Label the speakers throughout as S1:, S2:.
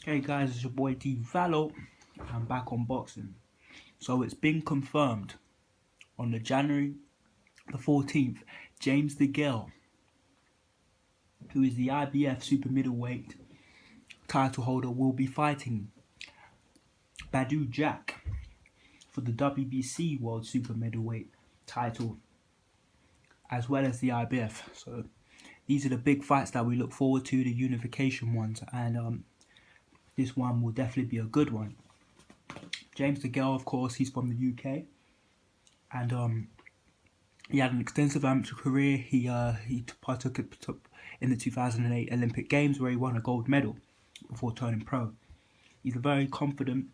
S1: Hey guys, it's your boy D Valo. I'm back on boxing. So it's been confirmed on the January the 14th, James GALE, who is the IBF super middleweight title holder, will be fighting BADOU Jack for the WBC World Super Middleweight title, as well as the IBF. So these are the big fights that we look forward to, the unification ones, and this one will definitely be a good one. James GALE, of course, he's from the UK, and he had an extensive amateur career. He partook in the 2008 Olympic Games where he won a gold medal before turning pro. He's a very confident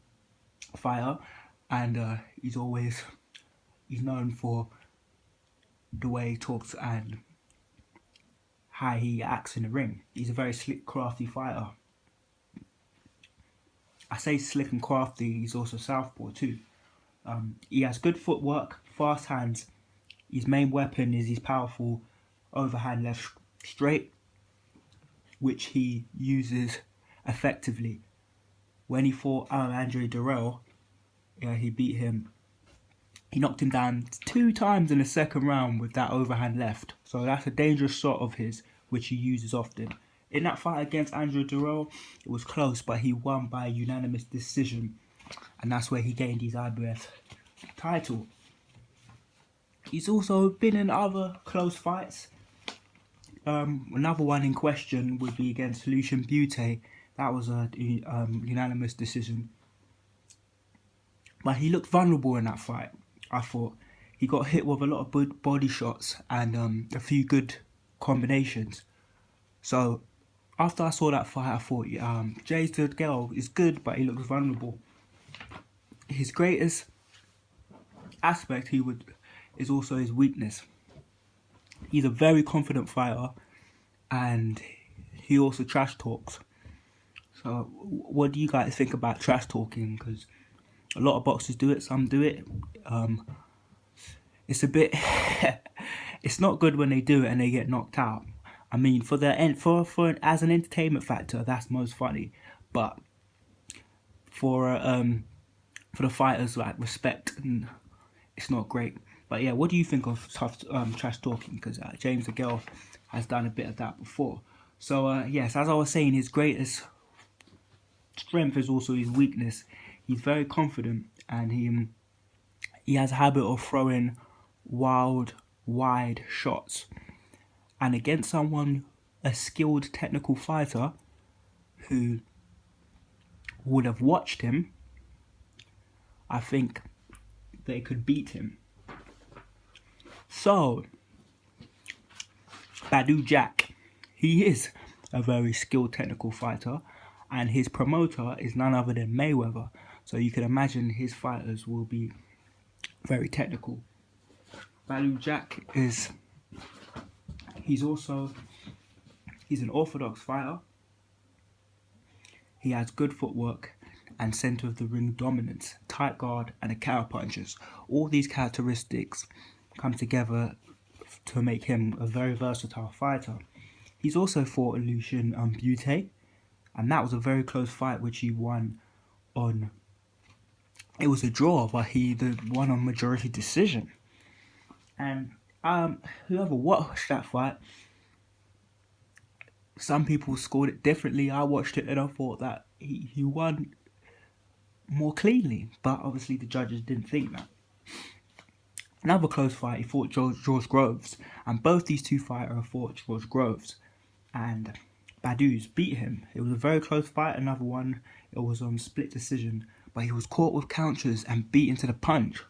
S1: fighter, and he's known for the way he talks and how he acts in the ring. He's a very slick, crafty fighter. I say slick and crafty. He's also southpaw too. He has good footwork, fast hands. His main weapon is his powerful overhand left straight, which he uses effectively. When he fought Andre Durrell, he beat him. He knocked him down 2 times in the second round with that overhand left. So that's a dangerous shot of his, which he uses often. In that fight against Andre Durrell, it was close, but he won by a unanimous decision. And that's where he gained his IBF title. He's also been in other close fights. Another one in question would be against Lucian Butte. That was a unanimous decision. But he looked vulnerable in that fight, I thought. He got hit with a lot of body shots and a few good combinations. So after I saw that fight, I thought, James GALE is good, but he looks vulnerable. His greatest aspect is also his weakness. He's a very confident fighter, and he also trash talks. So what do you guys think about trash talking? Because a lot of boxers do it, some do it. It's a bit it's not good when they do it and they get knocked out. I mean, for as an entertainment factor, that's most funny, but for the fighters, like, respect, it's not great. But yeah, what do you think of tough trash talking? Because James GALE has done a bit of that before. So yes, as I was saying, his greatest strength is also his weakness. He's very confident, and he has a habit of throwing wild, wide shots. And against a skilled technical fighter who would have watched him, I think they could beat him. So, BADOU Jack, he is a very skilled technical fighter, and his promoter is none other than Mayweather. So you can imagine his fighters will be very technical. BADOU Jack he's an orthodox fighter. He has good footwork and centre of the ring dominance, tight guard, and a counter punches. All these characteristics come together to make him a very versatile fighter. He's also fought Lucian Butte, and that was a very close fight which he won on. It was a draw, but he won on majority decision. And whoever watched that fight, some people scored it differently. I watched it and I thought that he won more cleanly, but obviously the judges didn't think that. Another close fight, he fought George Groves, and both these two fighters fought George Groves, and BADOU's beat him. It was a very close fight. Another one, it was on split decision, but he was caught with counters and beaten to the punch.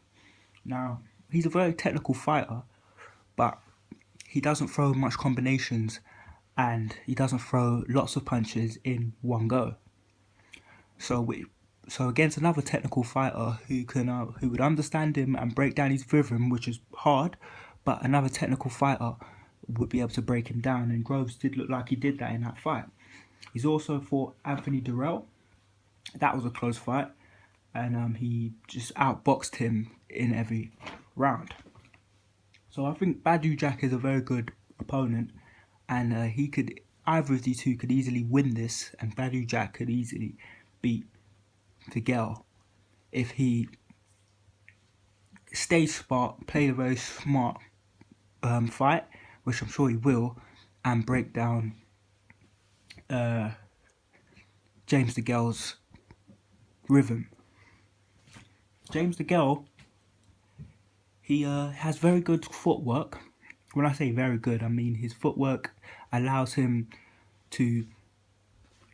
S1: Now, he's a very technical fighter, but he doesn't throw much combinations, and he doesn't throw lots of punches in one go. So against another technical fighter who would understand him and break down his rhythm, which is hard, but another technical fighter would be able to break him down, and Groves did look like he did that in that fight. He's also fought Anthony Durrell. That was a close fight, and he just outboxed him in every round. So I think BADOU Jack is a very good opponent, and either of these two could easily win this, and BADOU Jack could easily beat the GALE if he stays smart, play a very smart fight, which I'm sure he will, and break down James DeGale's rhythm. James DeGale, he has very good footwork. When I say very good, I mean his footwork allows him to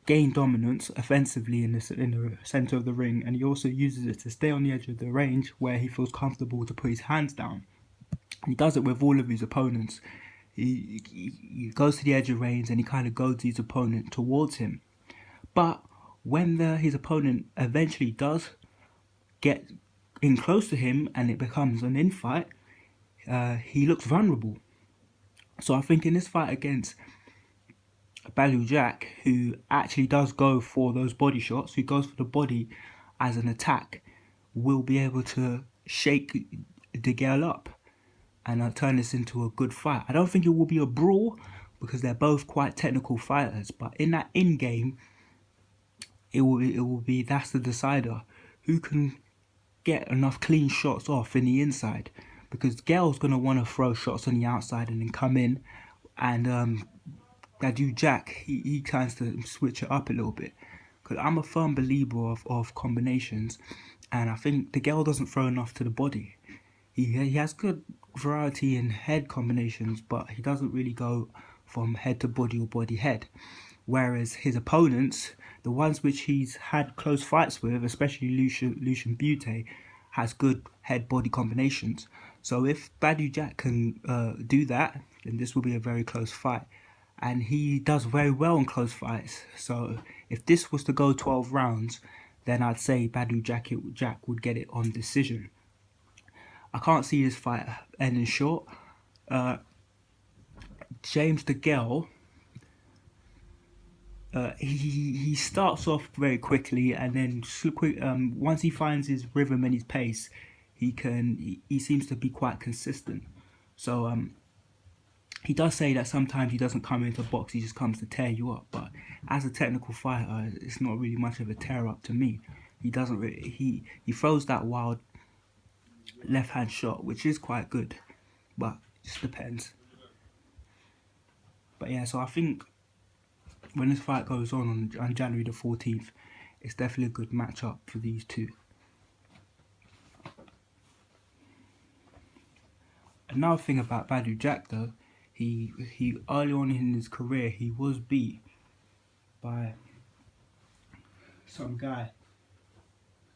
S1: gain dominance offensively in the center of the ring, and he also uses it to stay on the edge of the range where he feels comfortable to put his hands down. He does it with all of his opponents. He goes to the edge of range and he kind of goads his opponent towards him. But when his opponent eventually does get in close to him and it becomes an infight, he looks vulnerable. So I think in this fight against BADOU Jack, who actually does go for those body shots, who goes for the body as an attack, will be able to shake DeGale up and turn this into a good fight. I don't think it will be a brawl because they're both quite technical fighters, but in that in-game, it will be that's the decider. Who can get enough clean shots off in the inside? Because Gale's going to want to throw shots on the outside and then come in, and BADOU Jack, he tends to switch it up a little bit. Because I'm a firm believer of combinations, and I think DeGale doesn't throw enough to the body. He has good variety in head combinations, but he doesn't really go from head to body or body head. Whereas his opponents, the ones which he's had close fights with, especially Lucian Butte, has good head-body combinations. So if BADOU Jack can do that, then this will be a very close fight. And he does very well in close fights. So if this was to go 12 rounds, then I'd say BADOU Jack would get it on decision. I can't see this fight ending short. James DeGale, he starts off very quickly, and then once he finds his rhythm and his pace, he seems to be quite consistent. So he does say that sometimes he doesn't come into box, he just comes to tear you up. But as a technical fighter, it's not really much of a tear up to me. He doesn't really, he throws that wild left hand shot, which is quite good, but it just depends. But yeah, so I think when this fight goes on January the 14th, it's definitely a good matchup for these two. Another thing about BADOU Jack though, he early on in his career he was beat by some guy.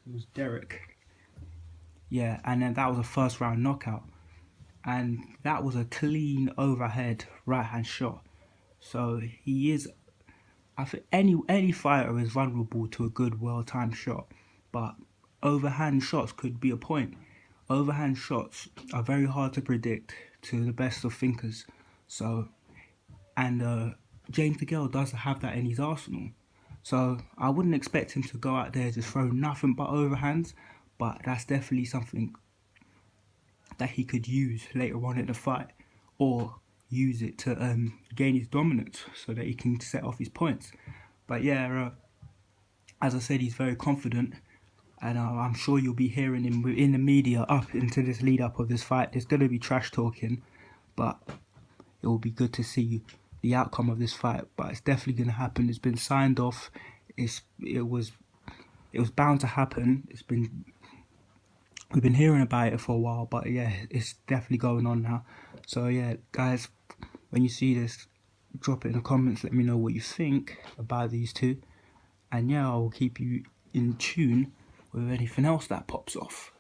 S1: It was Derek. Yeah, and then that was a first round knockout, and that was a clean overhead right hand shot. So he is, I think any fighter is vulnerable to a good well timed shot, but overhand shots could be a point. Overhand shots are very hard to predict to the best of thinkers. So, and James DeGale does have that in his arsenal. So I wouldn't expect him to go out there just throw nothing but overhands, but that's definitely something that he could use later on in the fight, or use it to gain his dominance so that he can set off his points. But yeah, as I said, he's very confident, and I'm sure you'll be hearing him in the media up into this lead up of this fight. There's going to be trash talking, but it will be good to see the outcome of this fight. But it's definitely going to happen. It's been signed off. It was bound to happen. We've been hearing about it for a while, but yeah, it's definitely going on now. So yeah, guys, when you see this, drop it in the comments. Let me know what you think about these two, and yeah, I will keep you in tune with anything else that pops off.